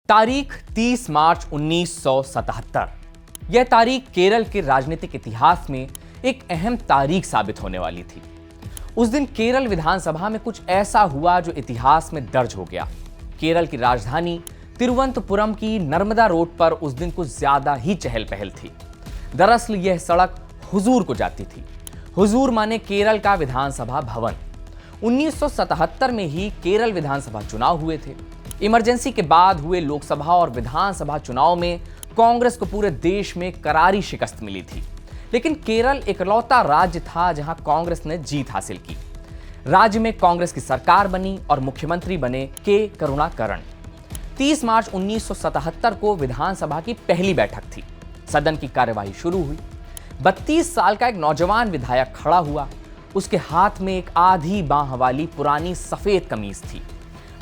तारीख 30 मार्च 1977। यह तारीख केरल के राजनीतिक इतिहास में एक अहम तारीख साबित होने वाली थी। उस दिन केरल विधानसभा में कुछ ऐसा हुआ जो इतिहास में दर्ज हो गया। केरल की राजधानी तिरुवनंतपुरम की नर्मदा रोड पर उस दिन कुछ ज्यादा ही चहल पहल थी। दरअसल यह सड़क हुजूर को जाती थी। हुजूर माने केरल का विधानसभा भवन। 1977 में ही केरल विधानसभा चुनाव हुए थे। इमरजेंसी के बाद हुए लोकसभा और विधानसभा चुनाव में कांग्रेस को पूरे देश में करारी शिकस्त मिली थी, लेकिन केरल इकलौता राज्य था जहां कांग्रेस ने जीत हासिल की। राज्य में कांग्रेस की सरकार बनी और मुख्यमंत्री बने के करुणाकरण। 30 मार्च 1977 को विधानसभा की पहली बैठक थी। सदन की कार्यवाही शुरू हुई। 32 साल का एक नौजवान विधायक खड़ा हुआ। उसके हाथ में एक आधी बांह वाली पुरानी सफेद कमीज थी।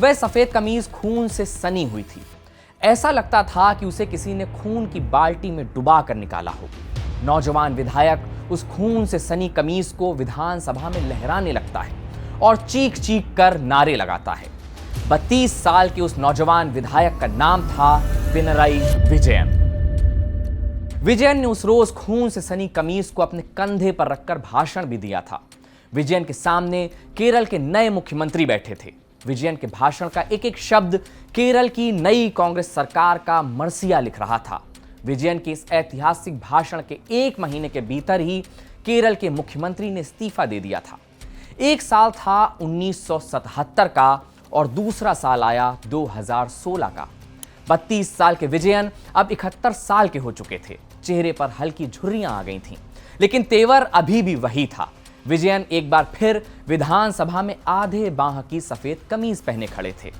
वह सफेद कमीज खून से सनी हुई थी। ऐसा लगता था कि उसे किसी ने खून की बाल्टी में डुबा कर निकाला हो। नौजवान विधायक उस खून से सनी कमीज को विधानसभा में लहराने लगता है और चीख चीख कर नारे लगाता है। 32 साल के उस नौजवान विधायक का नाम था पिनरई विजयन। विजयन ने उस रोज खून से सनी कमीज को अपने कंधे पर रखकर भाषण भी दिया था। विजयन के सामने केरल के नए मुख्यमंत्री बैठे थे। विजयन के भाषण का एक एक शब्द केरल की नई कांग्रेस सरकार का मरसिया लिख रहा था। विजयन के इस ऐतिहासिक भाषण के एक महीने के भीतर ही केरल के मुख्यमंत्री ने इस्तीफा दे दिया था। एक साल था 1977 का और दूसरा साल आया 2016 का। 32 साल के विजयन अब 71 साल के हो चुके थे। चेहरे पर हल्की झुर्रियां आ गई थीं, लेकिन तेवर अभी भी वही था। विजयन एक बार फिर विधानसभा में आधे बांह की सफेद कमीज पहने खड़े थे,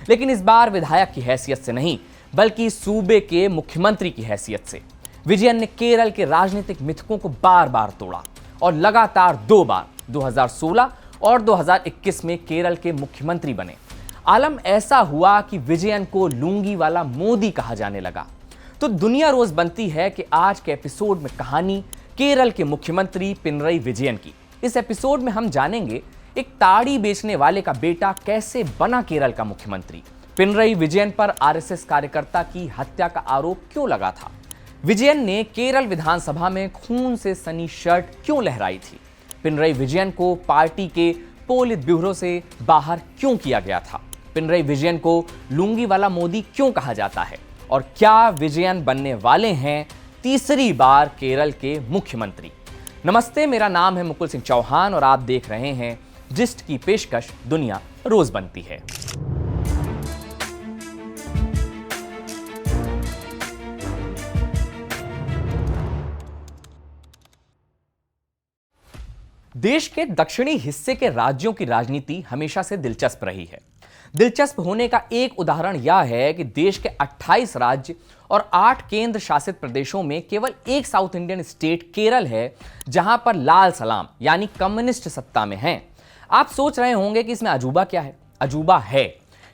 लेकिन इस बार विधायक की हैसियत से नहीं, बल्कि सूबे के मुख्यमंत्री की हैसियत से। विजयन ने केरल के राजनीतिक मिथकों को बार बार तोड़ा और लगातार 2 बार 2016 और 2021 में केरल के मुख्यमंत्री बने। आलम ऐसा हुआ कि विजयन को लुंगी वाला मोदी कहा जाने लगा। तो दुनिया रोज बनती है कि आज के एपिसोड में कहानी केरल के मुख्यमंत्री पिनरई विजयन की। इस एपिसोड में हम जानेंगे एक ताड़ी बेचने वाले का बेटा कैसे बना केरल का मुख्यमंत्री। पिनरई विजयन पर आरएसएस कार्यकर्ता की हत्या का आरोप क्यों लगा था। विजयन ने केरल विधानसभा में खून से सनी शर्ट क्यों लहराई थी। पिनरई विजयन को पार्टी के पोलित ब्यूरो से बाहर क्यों किया गया था। पिनरई विजयन को लुंगी वाला मोदी क्यों कहा जाता है और क्या विजयन बनने वाले हैं तीसरी बार केरल के मुख्यमंत्री। नमस्ते, मेरा नाम है मुकुल सिंह चौहान और आप देख रहे हैं जिस्ट की पेशकश दुनिया रोज बनती है। देश के दक्षिणी हिस्से के राज्यों की राजनीति हमेशा से दिलचस्प रही है। दिलचस्प होने का एक उदाहरण यह है कि देश के 28 राज्य और 8 केंद्र शासित प्रदेशों में केवल एक साउथ इंडियन स्टेट केरल है जहां पर लाल सलाम यानी कम्युनिस्ट सत्ता में हैं। आप सोच रहे होंगे कि इसमें अजूबा क्या है। अजूबा है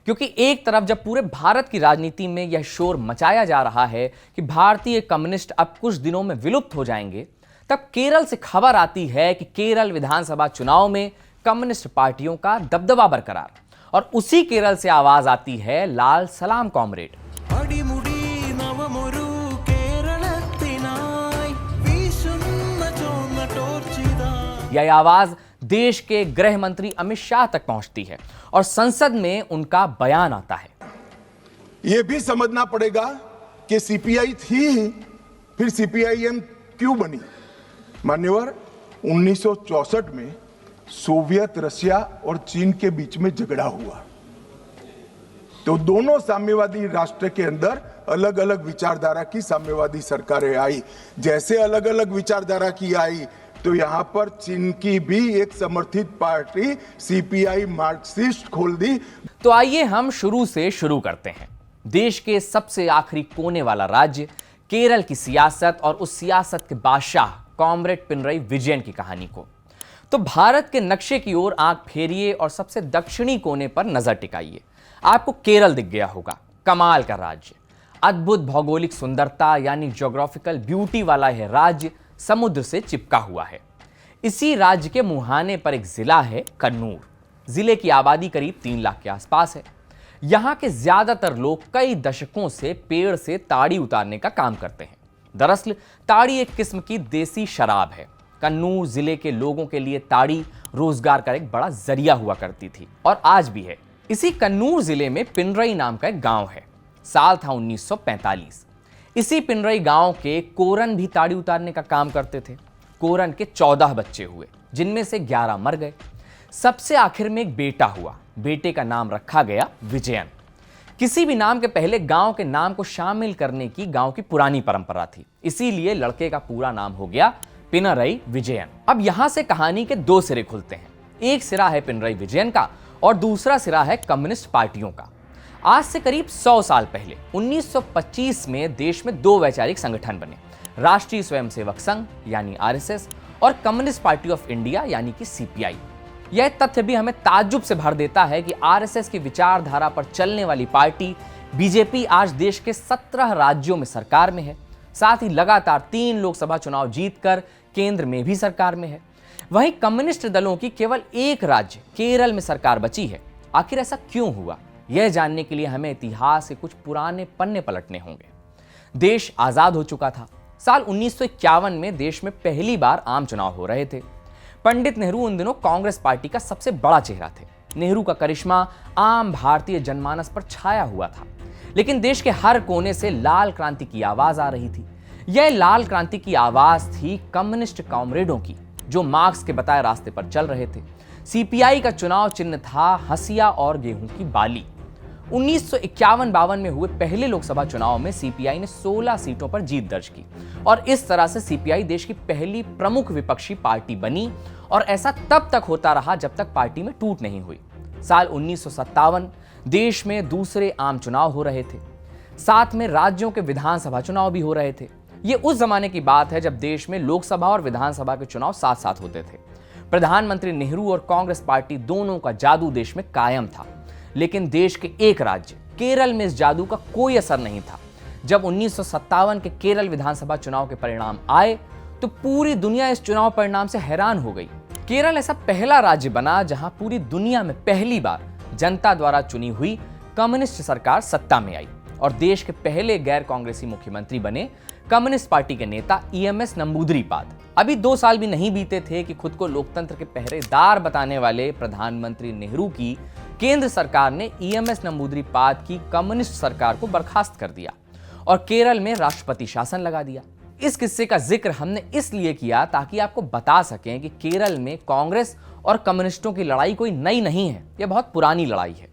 क्योंकि एक तरफ जब पूरे भारत की राजनीति में यह शोर मचाया जा रहा है कि भारतीय कम्युनिस्ट अब कुछ दिनों में विलुप्त हो जाएंगे, तब केरल से खबर आती है कि केरल विधानसभा चुनाव में कम्युनिस्ट पार्टियों का दबदबा बरकरार। और उसी केरल से आवाज आती है लाल सलाम कॉमरेड। यह आवाज देश के गृह मंत्री अमित शाह तक पहुंचती है और संसद में उनका बयान आता है। यह भी समझना पड़ेगा कि सीपीआई थी, फिर सीपीआईएम क्यों बनी। मान्यवर, 1964 में सोवियत रशिया और चीन के बीच में झगड़ा हुआ, तो दोनों साम्यवादी राष्ट्र के अंदर अलग अलग विचारधारा की साम्यवादी सरकारें आई। जैसे अलग अलग विचारधारा की आई, तो यहां पर चीन की भी एक समर्थित पार्टी सीपीआई मार्क्सिस्ट खोल दी। तो आइए हम शुरू से शुरू करते हैं। देश के सबसे आखिरी कोने वाला राज्य केरल की सियासत और उस सियासत के बादशाह कॉमरेड पिनरई विजयन की कहानी को। तो भारत के नक्शे की ओर आंख फेरिए और सबसे दक्षिणी कोने पर नजर टिकाइए। आपको केरल दिख गया होगा। कमाल का राज्य, अद्भुत भौगोलिक सुंदरता यानी ज्योग्राफिकल ब्यूटी वाला यह राज्य समुद्र से चिपका हुआ है। इसी राज्य के मुहाने पर एक जिला है कन्नूर। जिले की आबादी करीब 3 लाख के आसपास है। यहाँ के ज्यादातर लोग कई दशकों से पेड़ से ताड़ी उतारने का काम करते हैं। दरअसल ताड़ी एक किस्म की देसी शराब है। कन्नूर जिले के लोगों के लिए ताड़ी रोजगार का एक बड़ा जरिया हुआ करती थी और आज भी है। इसी कन्नूर जिले में पिनरई नाम का एक गांव है। साल था 1945। इसी पिनरई गांव के कोरन भी ताड़ी उतारने का काम करते थे। कोरन के 14 बच्चे हुए, जिनमें से 11 मर गए। सबसे आखिर में एक बेटा हुआ। बेटे का नाम रखा गया विजयन। किसी भी नाम के पहले गांव के नाम को शामिल करने की गांव की पुरानी परंपरा थी, इसीलिए लड़के का पूरा नाम हो गया पिनरई विजयन। अब यहां से कहानी के दो सिरे खुलते हैं। एक सिरा है पिनरई विजयन का और दूसरा सिरा है कम्युनिस्ट पार्टियों का। आज से करीब 100 साल पहले 1925 में देश में दो वैचारिक संगठन बने, राष्ट्रीय स्वयंसेवक संघ यानी आरएसएस और कम्युनिस्ट पार्टी ऑफ इंडिया यानी कि सीपीआई। यह तथ्य भी हमें ताज्जुब से भर देता है कि आरएसएस की विचारधारा पर चलने वाली पार्टी बीजेपी आज देश के 17 राज्यों में सरकार में है। साथ ही लगातार 3 लोकसभा चुनाव जीतकर केंद्र में भी सरकार में है। वहीं कम्युनिस्ट दलों की केवल एक राज्य केरल में सरकार बची है। आखिर ऐसा क्यों हुआ, यह जानने के लिए हमें इतिहास के कुछ पुराने पन्ने पलटने होंगे। देश आजाद हो चुका था। साल 1951 में देश में पहली बार आम चुनाव हो रहे थे। पंडित नेहरू उन दिनों कांग्रेस पार्टी का सबसे बड़ा चेहरा थे। नेहरू का करिश्मा आम भारतीय जनमानस पर छाया हुआ था, लेकिन देश के हर कोने से लाल क्रांति की आवाज आ रही थी। यह लाल क्रांति की आवाज थी कम्युनिस्ट कॉमरेडों की, जो मार्क्स के बताए रास्ते पर चल रहे थे। सीपीआई का चुनाव चिन्ह था हंसिया और गेहूं की बाली। 1951-52 में हुए पहले लोकसभा चुनाव में सीपीआई ने 16 सीटों पर जीत दर्ज की और इस तरह से सीपीआई देश की पहली प्रमुख विपक्षी पार्टी बनी और ऐसा तब तक होता रहा जब तक पार्टी में टूट नहीं हुई। साल 1957 देश में दूसरे आम चुनाव हो रहे थे, साथ में राज्यों के विधानसभा चुनाव भी हो रहे थे। ये उस जमाने की बात है जब देश में लोकसभा और विधानसभा के चुनाव साथ साथ होते थे। प्रधानमंत्री नेहरू और कांग्रेस पार्टी दोनों का जादू देश में कायम था, लेकिन देश के एक राज्य केरल में इस जादू का कोई असर नहीं था। जब 1957 के केरल विधानसभा चुनाव के परिणाम आए तो पूरी दुनिया इस चुनाव परिणाम से हैरान हो गई। केरल ऐसा पहला राज्य बना जहां पूरी दुनिया में पहली बार जनता द्वारा चुनी हुई कम्युनिस्ट सरकार सत्ता में आई और देश के पहले गैर कांग्रेसी मुख्यमंत्री बने कम्युनिस्ट पार्टी के नेता ईएमएस नंबूदरीपाद। अभी 2 साल भी नहीं बीते थे कि खुद को लोकतंत्र के पहरेदार बताने वाले प्रधानमंत्री नेहरू की केंद्र सरकार ने ईएमएस नंबूदरीपाद की कम्युनिस्ट सरकार को बर्खास्त कर दिया और केरल में राष्ट्रपति शासन लगा दिया। इस किस्से का जिक्र हमने इसलिए किया ताकि आपको बता सकें कि केरल में कांग्रेस और कम्युनिस्टों की लड़ाई कोई नई नहीं है, यह बहुत पुरानी लड़ाई है।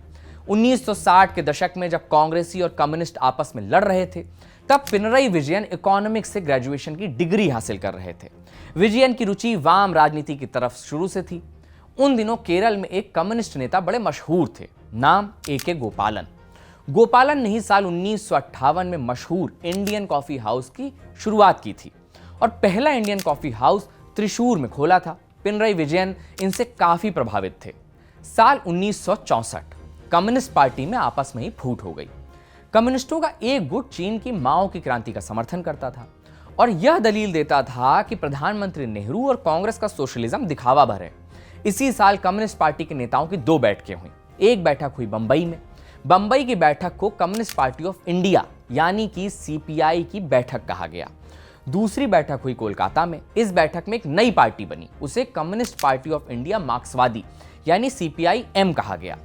1960 के दशक में जब कांग्रेसी और कम्युनिस्ट आपस में लड़ रहे थे, तब पिनरई विजयन इकोनॉमिक्स से ग्रेजुएशन की डिग्री हासिल कर रहे थे। विजयन की रुचि वाम राजनीति की तरफ शुरू से थी। उन दिनों केरल में एक कम्युनिस्ट नेता बड़े मशहूर थे, नाम ए.के. गोपालन। गोपालन ने ही साल 1958 में मशहूर इंडियन कॉफी हाउस की शुरुआत की थी और पहला इंडियन कॉफी हाउस त्रिशूर में खोला था। पिनरई विजयन इनसे काफी प्रभावित थे। साल 1964 कम्युनिस्ट पार्टी में आपस में ही फूट हो गई। कम्युनिस्टों का एक गुट चीन की माओ की क्रांति का समर्थन करता था और यह दलील देता था कि प्रधानमंत्री नेहरू और कांग्रेस का सोशलिज्म दिखावा भर है। इसी साल कम्युनिस्ट पार्टी के नेताओं की 2 बैठकें हुई। एक बैठक हुई बंबई में। बंबई की बैठक को कम्युनिस्ट पार्टी ऑफ इंडिया यानी कि सीपीआई की बैठक कहा गया। दूसरी बैठक हुई कोलकाता में। इस बैठक में एक नई पार्टी बनी, उसे कम्युनिस्ट पार्टी ऑफ इंडिया मार्क्सवादी यानी सीपीआई-एम कहा गया।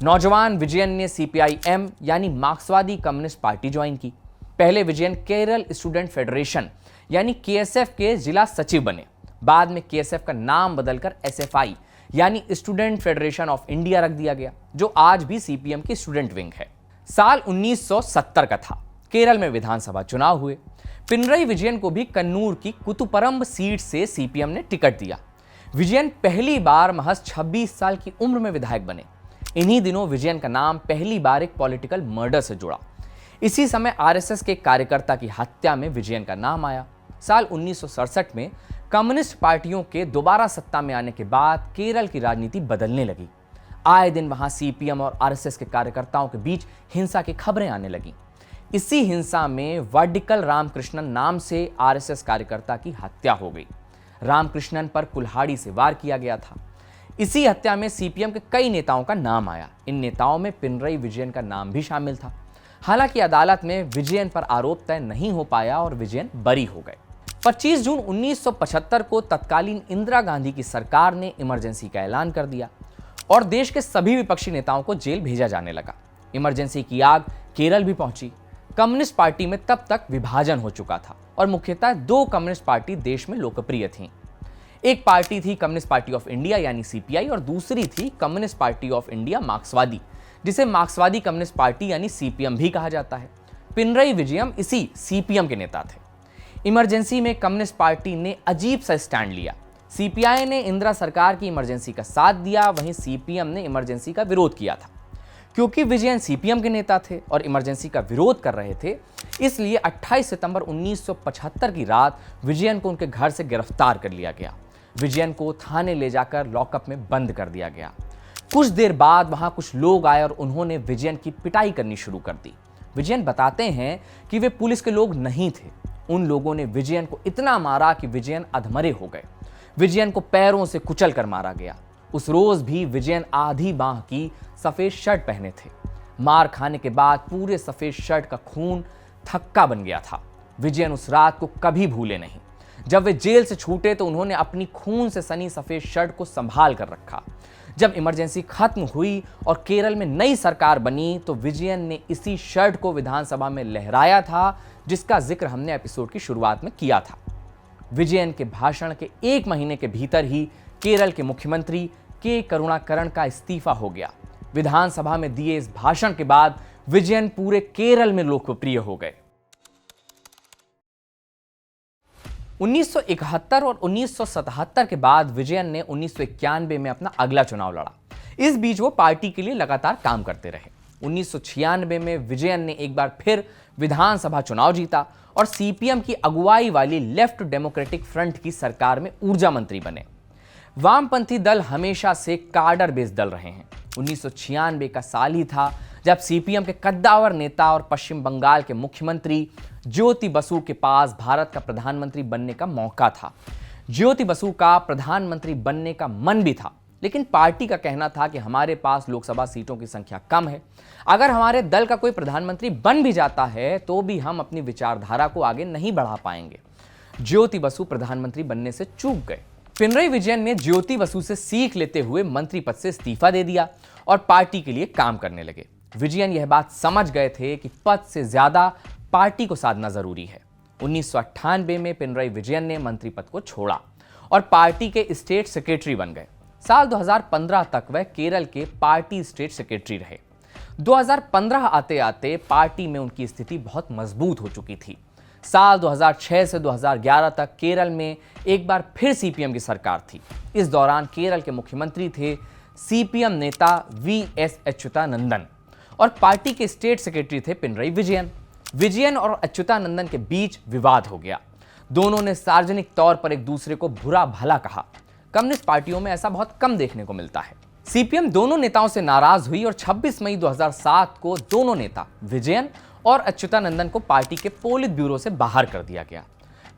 नौजवान विजयन ने सीपीआई-एम यानी मार्क्सवादी कम्युनिस्ट पार्टी ज्वाइन की। पहले विजयन केरल स्टूडेंट फेडरेशन यानी केएसएफ के जिला सचिव बने। बाद में केएसएफ का नाम बदलकर एसएफआई यानी स्टूडेंट फेडरेशन ऑफ इंडिया रख दिया गया, जो आज भी सीपीएम की स्टूडेंट विंग है। साल 1970 का था। केरल में विधानसभा चुनाव हुए। पिनरई विजयन को भी कन्नूर की कुतुपरंब सीट से सीपीएम ने टिकट दिया। विजयन पहली बार महज 26 साल की उम्र में विधायक बने। इन्हीं दिनों विजयन का नाम पहली बार एक पॉलिटिकल मर्डर से जुड़ा। इसी समय आरएसएस के कार्यकर्ता की हत्या में विजयन का नाम आया। साल 1967 में कम्युनिस्ट पार्टियों के दोबारा सत्ता में आने के बाद केरल की राजनीति बदलने लगी। आए दिन वहां सीपीएम और आरएसएस के कार्यकर्ताओं के बीच हिंसा की खबरें आने लगी। इसी हिंसा में वड्डिकल रामकृष्णन नाम से आरएसएस कार्यकर्ता की हत्या हो गई। रामकृष्णन पर कुल्हाड़ी से वार किया गया था। इसी हत्या में सीपीएम के कई नेताओं का नाम आया। इन नेताओं में पिनरई विजयन का नाम भी शामिल था। हालांकि अदालत में विजयन पर आरोप तय नहीं हो पाया और विजयन बरी हो गए। 25 जून 1975 को तत्कालीन इंदिरा गांधी की सरकार ने इमरजेंसी का ऐलान कर दिया और देश के सभी विपक्षी नेताओं को जेल भेजा जाने लगा। इमरजेंसी की आग केरल भी पहुंची। कम्युनिस्ट पार्टी में तब तक विभाजन हो चुका था और मुख्यतः दो कम्युनिस्ट पार्टी देश में लोकप्रिय थीं। एक पार्टी थी कम्युनिस्ट पार्टी ऑफ इंडिया यानी सीपीआई और दूसरी थी कम्युनिस्ट पार्टी ऑफ इंडिया मार्क्सवादी, जिसे मार्क्सवादी कम्युनिस्ट पार्टी यानी सीपीएम भी कहा जाता है। पिनरई विजयन इसी सीपीएम के नेता थे। इमरजेंसी में कम्युनिस्ट पार्टी ने अजीब सा स्टैंड लिया। सीपीआई ने इंदिरा सरकार की इमरजेंसी का साथ दिया, वहीं सीपीएम ने इमरजेंसी का विरोध किया था। क्योंकि विजयन सीपीएम के नेता थे और इमरजेंसी का विरोध कर रहे थे, इसलिए 28 सितंबर 1975 की रात विजयन को उनके घर से गिरफ्तार कर लिया गया। विजयन को थाने ले जाकर लॉकअप में बंद कर दिया गया। कुछ देर बाद वहां कुछ लोग आए और उन्होंने विजयन की पिटाई करनी शुरू कर दी। विजयन बताते हैं कि वे पुलिस के लोग नहीं थे। उन लोगों ने विजयन को इतना मारा कि विजयन अधमरे हो गए। विजयन को पैरों से कुचल कर मारा गया। उस रोज भी विजयन आधी बांह की सफेद शर्ट पहने थे। मार खाने के बाद पूरे सफेद शर्ट का खून थक्का बन गया था। विजयन उस रात को कभी भूले नहीं। जब वे जेल से छूटे तो उन्होंने अपनी खून से सनी सफेद शर्ट को संभाल कर रखा। जब इमरजेंसी खत्म हुई और केरल में नई सरकार बनी तो विजयन ने इसी शर्ट को विधानसभा में लहराया था, जिसका जिक्र हमने एपिसोड की शुरुआत में किया था। विजयन के भाषण के 1 महीने के भीतर ही केरल के मुख्यमंत्री के करुणाकरण का इस्तीफा हो गया। विधानसभा में दिए इस भाषण के बाद विजयन पूरे केरल में लोकप्रिय हो गए। 1971 और 1977 के बाद विजयन ने 1991 में अपना अगला चुनाव लड़ा। इस बीच वो पार्टी के लिए लगातार काम करते रहे। 1996 में विजयन ने एक बार फिर विधानसभा चुनाव जीता और सीपीएम की अगुवाई वाली लेफ्ट डेमोक्रेटिक फ्रंट की सरकार में ऊर्जा मंत्री बने। वामपंथी दल हमेशा से कार्डर बेस्ड दल रहे हैं। 1996 का साल ही था जब सीपीएम के कद्दावर नेता और पश्चिम बंगाल के मुख्यमंत्री ज्योति बसु के पास भारत का प्रधानमंत्री बनने का मौका था। ज्योति बसु का प्रधानमंत्री बनने का मन भी था, लेकिन पार्टी का कहना था कि हमारे पास लोकसभा सीटों की संख्या कम है। अगर हमारे दल का कोई प्रधानमंत्री बन भी जाता है तो भी हम अपनी विचारधारा को आगे नहीं बढ़ा पाएंगे। ज्योति बसु प्रधानमंत्री बनने से चूक गए। पिनरई विजयन ने ज्योति बसु से सीख लेते हुए मंत्री पद से इस्तीफा दे दिया और पार्टी के लिए काम करने लगे। विजयन यह बात समझ गए थे कि पद से ज्यादा पार्टी को साधना जरूरी है। 1998 में पिनरई विजयन ने मंत्री पद को छोड़ा और पार्टी के स्टेट सेक्रेटरी बन गए। साल 2015 तक वह केरल के पार्टी स्टेट सेक्रेटरी रहे। 2015 आते आते पार्टी में उनकी स्थिति बहुत मजबूत हो चुकी थी। साल 2006 से 2011 तक केरल में एक बार फिर सीपीएम की सरकार थी। इस दौरान केरल के मुख्यमंत्री थे सीपीएम नेता वीएस अच्युतानंदन और पार्टी के स्टेट सेक्रेटरी थे पिनरई विजयन। विजयन और अच्युतानंदन के बीच विवाद हो गया। दोनों ने सार्वजनिक तौर पर एक दूसरे को बुरा भला कहा। कम्युनिस्ट पार्टियों में ऐसा बहुत कम देखने को मिलता है। सीपीएम दोनों नेताओं से नाराज हुई और 26 मई 2007 को दोनों नेता विजयन और अच्युतानंदन को पार्टी के पोलित ब्यूरो से बाहर कर दिया गया।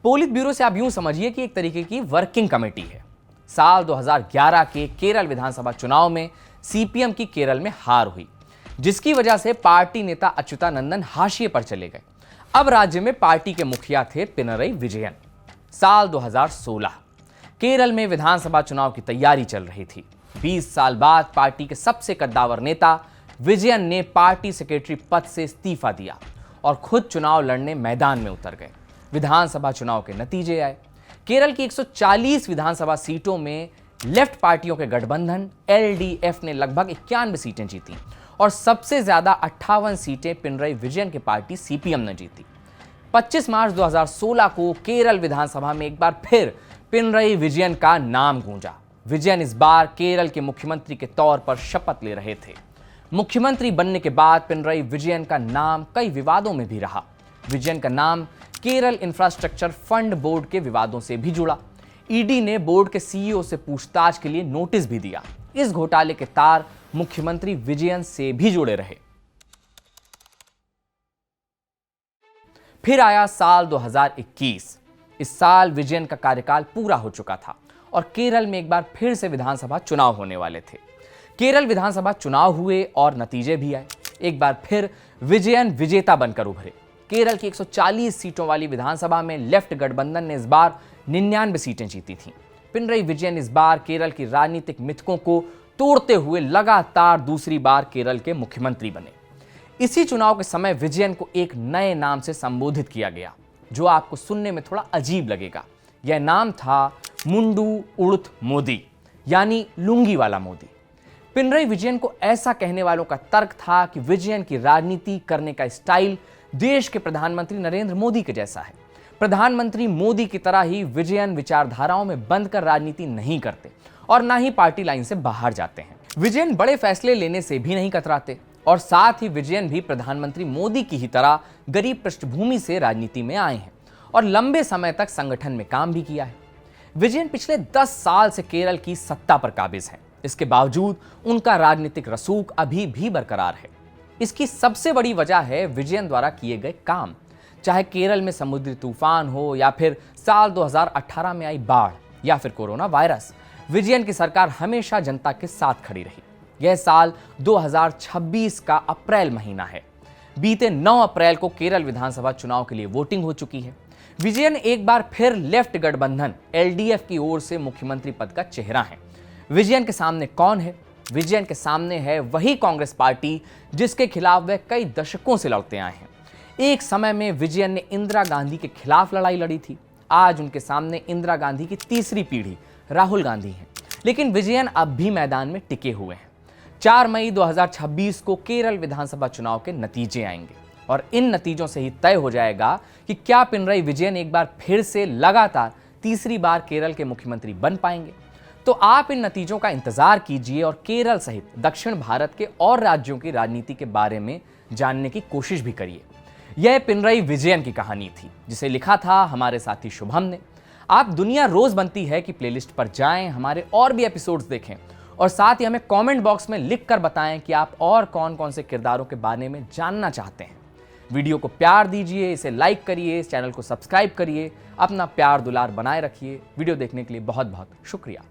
पोलित ब्यूरो से आप यूं समझिए कि एक तरीके की वर्किंग कमेटी है। साल 2011 के केरल विधानसभा चुनाव में सीपीएम की केरल में हार हुई, जिसकी वजह से पार्टी नेता अच्युतानंदन हाशिए पर चले गए। अब राज्य में पार्टी के मुखिया थे पिनरई विजयन। साल 2016 केरल में विधानसभा चुनाव की तैयारी चल रही थी। 20 साल बाद पार्टी के सबसे कद्दावर नेता विजयन ने पार्टी सेक्रेटरी पद से इस्तीफा दिया और खुद चुनाव लड़ने मैदान में उतर गए। विधानसभा चुनाव के नतीजे आए। केरल की 140 विधानसभा सीटों में लेफ्ट पार्टियों के गठबंधन एलडीएफ ने लगभग 91 सीटें जीती और सबसे ज्यादा 58 सीटें पिनरई विजयन की पार्टी सीपीएम ने जीती। 25 मार्च 2016 को केरल विधानसभा में एक बार फिर पिनरई विजयन का नाम गूंजा। विजयन इस बार केरल के मुख्यमंत्री के तौर पर शपथ ले रहे थे। मुख्यमंत्री बनने के बाद पिनरई विजयन का नाम कई विवादों में भी रहा। विजयन का नाम केरल इंफ्रास्ट्रक्चर फंड बोर्ड के विवादों से भी जुड़ा। ईडी ने बोर्ड के सीईओ से पूछताछ के लिए नोटिस भी दिया। इस घोटाले के तार मुख्यमंत्री विजयन से भी जुड़े रहे। फिर आया साल 2021। इस साल विजयन का कार्यकाल पूरा हो चुका था और केरल में एक बार फिर से विधानसभा चुनाव होने वाले थे। केरल विधानसभा चुनाव हुए और नतीजे भी आए। एक बार फिर विजयन विजेता बनकर उभरे। केरल की 140 सीटों वाली विधानसभा में लेफ्ट गठबंधन ने इस बार 99 सीटें जीती थीं। पिनरई विजयन इस बार केरल की राजनीतिक मिथकों को तोड़ते हुए लगातार दूसरी बार केरल के मुख्यमंत्री बने। इसी चुनाव के समय विजयन को एक नए नाम से संबोधित किया गया, जो आपको सुनने में थोड़ा अजीब लगेगा। यह नाम था मुंडू उड़ुत मोदी, यानी लुंगी वाला मोदी। पिनरई विजयन को ऐसा कहने वालों का तर्क था कि विजयन की राजनीति करने का स्टाइल देश के प्रधानमंत्री नरेंद्र मोदी के जैसा है। प्रधानमंत्री मोदी की तरह ही विजयन विचारधाराओं में बंद कर राजनीति नहीं करते और ना ही पार्टी लाइन से बाहर जाते हैं। विजयन बड़े फैसले लेने से भी नहीं कतराते और साथ ही विजयन भी प्रधानमंत्री मोदी की ही तरह गरीब पृष्ठभूमि से राजनीति में आए हैं और लंबे समय तक संगठन में काम भी किया है। विजयन पिछले 10 साल से केरल की सत्ता पर काबिज हैं। इसके बावजूद उनका राजनीतिक रसूख अभी भी बरकरार है। इसकी सबसे बड़ी वजह है विजयन द्वारा किए गए काम। चाहे केरल में समुद्री तूफान हो या फिर साल 2018 में आई बाढ़ या फिर कोरोना वायरस, विजयन की सरकार हमेशा जनता के साथ खड़ी रही। यह साल 2026 का अप्रैल महीना है। बीते 9 अप्रैल को केरल विधानसभा चुनाव के लिए वोटिंग हो चुकी है। विजयन एक बार फिर लेफ्ट गठबंधन एलडीएफ की ओर से मुख्यमंत्री पद का चेहरा है। विजयन के सामने कौन है? विजयन के सामने है वही कांग्रेस पार्टी जिसके खिलाफ वह कई दशकों से लड़ते आए हैं। एक समय में विजयन ने इंदिरा गांधी के खिलाफ लड़ाई लड़ी थी। आज उनके सामने इंदिरा गांधी की तीसरी पीढ़ी राहुल गांधी है, लेकिन विजयन अब भी मैदान में टिके हुए हैं। 4 मई 2026 को केरल विधानसभा चुनाव के नतीजे आएंगे और इन नतीजों से ही तय हो जाएगा कि क्या पिनरई विजयन एक बार फिर से लगातार तीसरी बार केरल के मुख्यमंत्री बन पाएंगे। तो आप इन नतीजों का इंतजार कीजिए और केरल सहित दक्षिण भारत के और राज्यों की राजनीति के बारे में जानने की कोशिश भी करिए। यह पिनरई विजयन की कहानी थी, जिसे लिखा था हमारे साथी शुभम ने। आप दुनिया रोज बनती है कि प्लेलिस्ट पर जाएं, हमारे और भी एपिसोड्स देखें और साथ ही हमें कमेंट बॉक्स में लिख कर बताएं कि आप और कौन कौन से किरदारों के बारे में जानना चाहते हैं। वीडियो को प्यार दीजिए, इसे लाइक करिए, इस चैनल को सब्सक्राइब करिए। अपना प्यार दुलार बनाए रखिए। वीडियो देखने के लिए बहुत बहुत शुक्रिया।